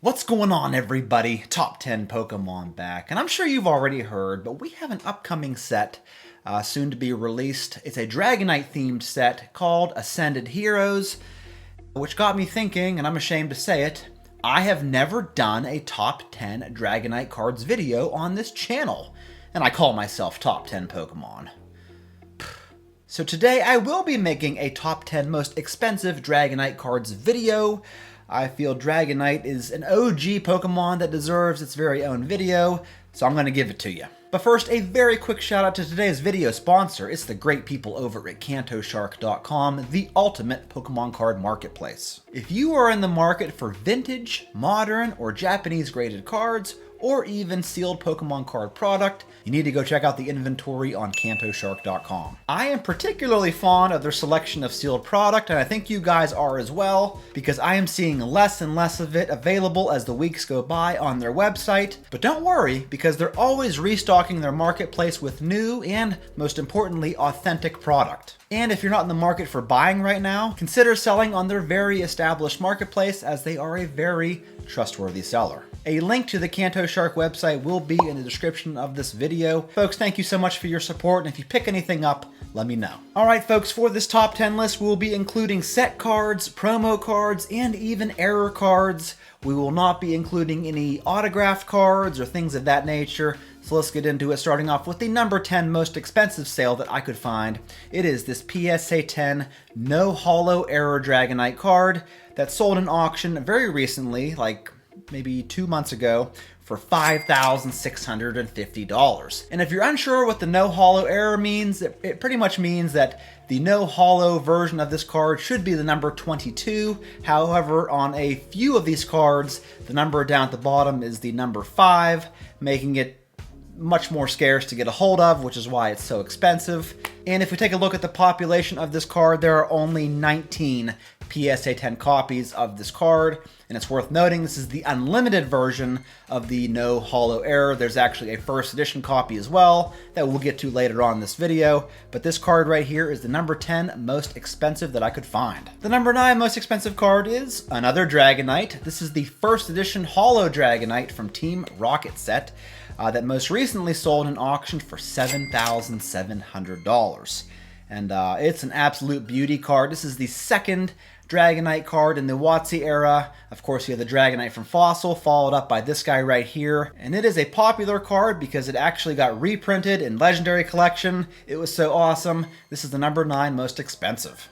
What's going on, everybody? Top 10 Pokemon back. And I'm sure you've already heard, but we have an upcoming set soon to be released. It's a Dragonite themed set called Ascended Heroes, which got me thinking, and I'm ashamed to say it, I have never done a top 10 Dragonite cards video on this channel. And I call myself Top 10 Pokemon. So today I will be making a top 10 most expensive Dragonite cards video. I feel Dragonite is an OG Pokemon that deserves its very own video, so I'm going to give it to you. But first, a very quick shout out to today's video sponsor. It's the great people over at KantoShark.com, the ultimate Pokemon card marketplace. If you are in the market for vintage, modern, or Japanese graded cards, or even sealed Pokemon card product, you need to go check out the inventory on KantoShark.com. I am particularly fond of their selection of sealed product, and I think you guys are as well, because I am seeing less and less of it available as the weeks go by on their website. But don't worry, because they're always restocking their marketplace with new and, most importantly, authentic product. And if you're not in the market for buying right now, consider selling on their very established marketplace, as they are a very trustworthy seller. A link to the Kanto Shark website will be in the description of this video. Folks, thank you so much for your support, and if you pick anything up, let me know. Alright folks, for this top 10 list, we'll be including set cards, promo cards, and even error cards. We will not be including any autographed cards or things of that nature. So let's get into it, starting off with the number 10 most expensive sale that I could find. It is this PSA 10 No Holo Error Dragonite card that sold in auction very recently, like maybe 2 months ago, for $5,650. And if you're unsure what the no holo error means, it pretty much means that the no holo version of this card should be the number 22. However, on a few of these cards, the number down at the bottom is the number 5, making it much more scarce to get a hold of, which is why it's so expensive. And if we take a look at the population of this card, there are only 19 PSA 10 copies of this card, and it's worth noting this is the unlimited version of the no holo error. There's actually a first edition copy as well that we'll get to later on in this video, but this card right here is the number 10 most expensive that I could find. The number 9 most expensive card is another Dragonite. This is the first edition holo Dragonite from Team Rocket set that most recently sold in auction for $7,700. And it's an absolute beauty card. This is the second Dragonite card in the WotC era. Of course, you have the Dragonite from Fossil, followed up by this guy right here. And it is a popular card because it actually got reprinted in Legendary Collection. It was so awesome. This is the number 9 most expensive.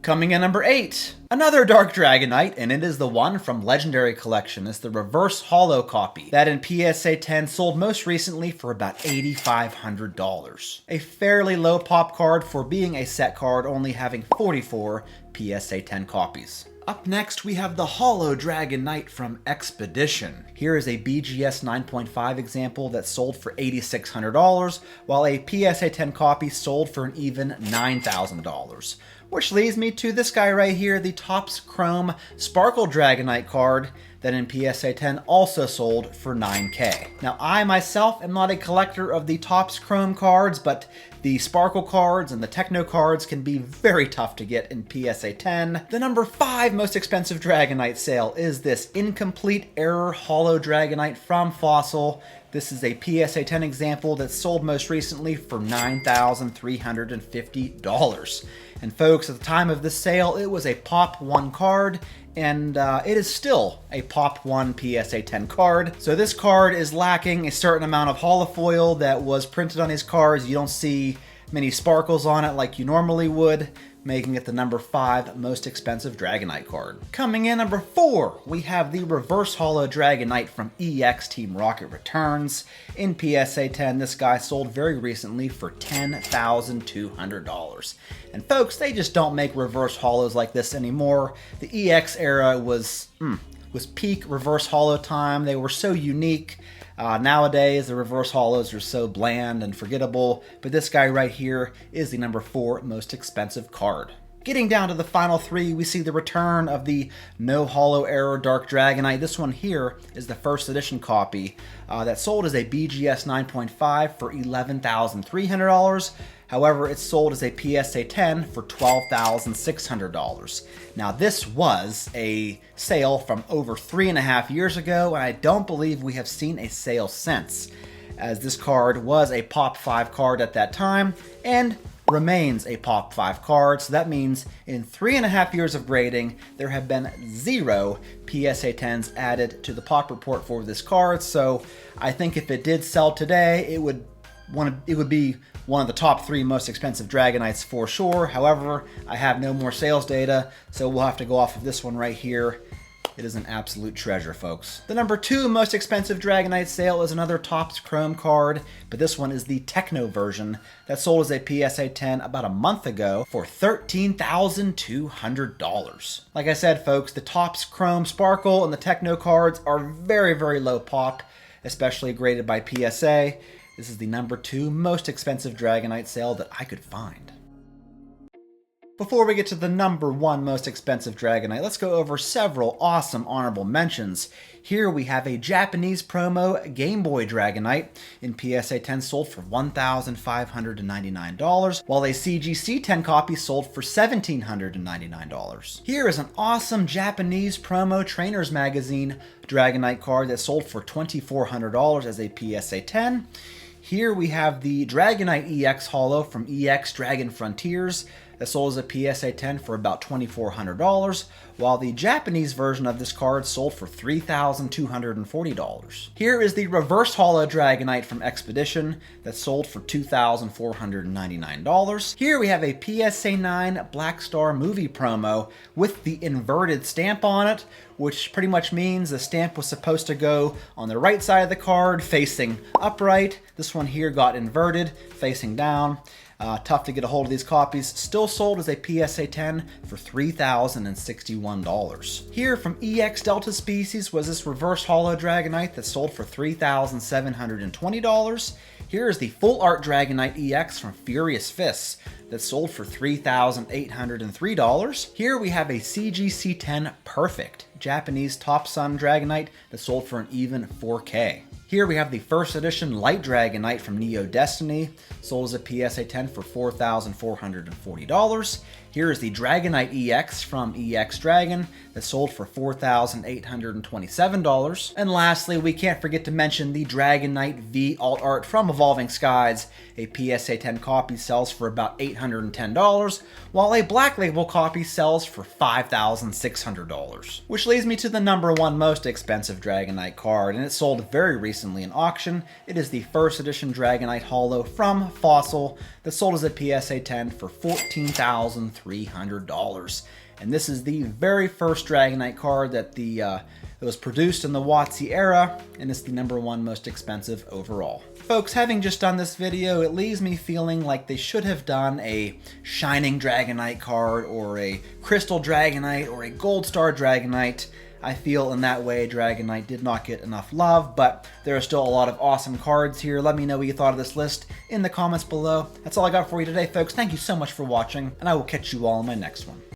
Coming in number 8, another Dark Dragonite, and it is the one from Legendary Collection. It's the reverse holo copy that in PSA 10 sold most recently for about $8,500. A fairly low pop card for being a set card, only having 44 PSA 10 copies. Up next, we have the Holo Dragonite from Expedition. Here is a BGS 9.5 example that sold for $8,600, while a PSA 10 copy sold for an even $9,000. Which leads me to this guy right here, the Topps Chrome Sparkle Dragonite card that in PSA 10 also sold for $9K. Now, I myself am not a collector of the Topps Chrome cards, but the Sparkle cards and the Techno cards can be very tough to get in PSA 10. The number 5 most expensive Dragonite sale is this Incomplete Error Holo Dragonite from Fossil. This is a PSA 10 example that sold most recently for $9,350. And folks, at the time of this sale, it was a Pop 1 card, and it is still a Pop 1 PSA 10 card. So this card is lacking a certain amount of holofoil that was printed on these cards. You don't see many sparkles on it like you normally would, making it the number 5 most expensive Dragonite card. Coming in number 4, we have the Reverse Holo Dragonite from EX Team Rocket Returns. In PSA 10, this guy sold very recently for $10,200. And folks, they just don't make reverse holos like this anymore. The EX era was peak reverse holo time. They were so unique. Nowadays, the reverse holos are so bland and forgettable, but this guy right here is the number 4 most expensive card. Getting down to the final 3, we see the return of the No Holo Error Dark Dragonite. This one here is the first edition copy that sold as a BGS 9.5 for $11,300. However, it's sold as a PSA 10 for $12,600. Now, this was a sale from over 3.5 years ago, and I don't believe we have seen a sale since, as this card was a Pop 5 card at that time, and remains a Pop 5 card, so that means in 3.5 years of grading, there have been 0 PSA 10s added to the Pop report for this card, so I think if it did sell today, it would be one of the top 3 most expensive Dragonites for sure. However, I have no more sales data, so we'll have to go off of this one right here. It is an absolute treasure, folks. The number 2 most expensive Dragonite sale is another Topps Chrome card, but this one is the Techno version that sold as a PSA 10 about a month ago for $13,200. Like I said, folks, the Topps Chrome Sparkle and the Techno cards are very, very low pop, especially graded by PSA. This is the number 2 most expensive Dragonite sale that I could find. Before we get to the number 1 most expensive Dragonite, let's go over several awesome honorable mentions. Here we have a Japanese promo Game Boy Dragonite in PSA 10 sold for $1,599, while a CGC 10 copy sold for $1,799. Here is an awesome Japanese promo Trainers Magazine Dragonite card that sold for $2,400 as a PSA 10. Here we have the Dragonite EX Holo from EX Dragon Frontiers that sold as a PSA 10 for about $2,400, while the Japanese version of this card sold for $3,240. Here is the Reverse Holo Dragonite from Expedition that sold for $2,499. Here we have a PSA 9 Black Star movie promo with the inverted stamp on it, which pretty much means the stamp was supposed to go on the right side of the card facing upright. This one here got inverted facing down. Tough to get a hold of these copies. Still sold as a PSA 10 for $3,061. Here from EX Delta Species was this Reverse Holo Dragonite that sold for $3,720. Here is the Full Art Dragonite EX from Furious Fists that sold for $3,803. Here we have a CGC 10 Perfect Japanese Top Sun Dragonite that sold for an even $4K. Here we have the first edition Light Dragonite from Neo Destiny, sold as a PSA 10 for $4,440. Here is the Dragonite EX from EX Dragon that sold for $4,827. And lastly, we can't forget to mention the Dragonite V Alt Art from Evolving Skies. A PSA 10 copy sells for about $810, while a Black Label copy sells for $5,600. Which leads me to the number 1 most expensive Dragonite card, and it sold very recently in auction. It is the first edition Dragonite Holo from Fossil that sold as a PSA 10 for $14,300. And this is the very first Dragonite card that was produced in the WotC era, and it's the number 1 most expensive overall. Folks, having just done this video, it leaves me feeling like they should have done a Shining Dragonite card, or a Crystal Dragonite, or a Gold Star Dragonite. I feel in that way Dragonite did not get enough love, but there are still a lot of awesome cards here. Let me know what you thought of this list in the comments below. That's all I got for you today, folks. Thank you so much for watching, and I will catch you all in my next one.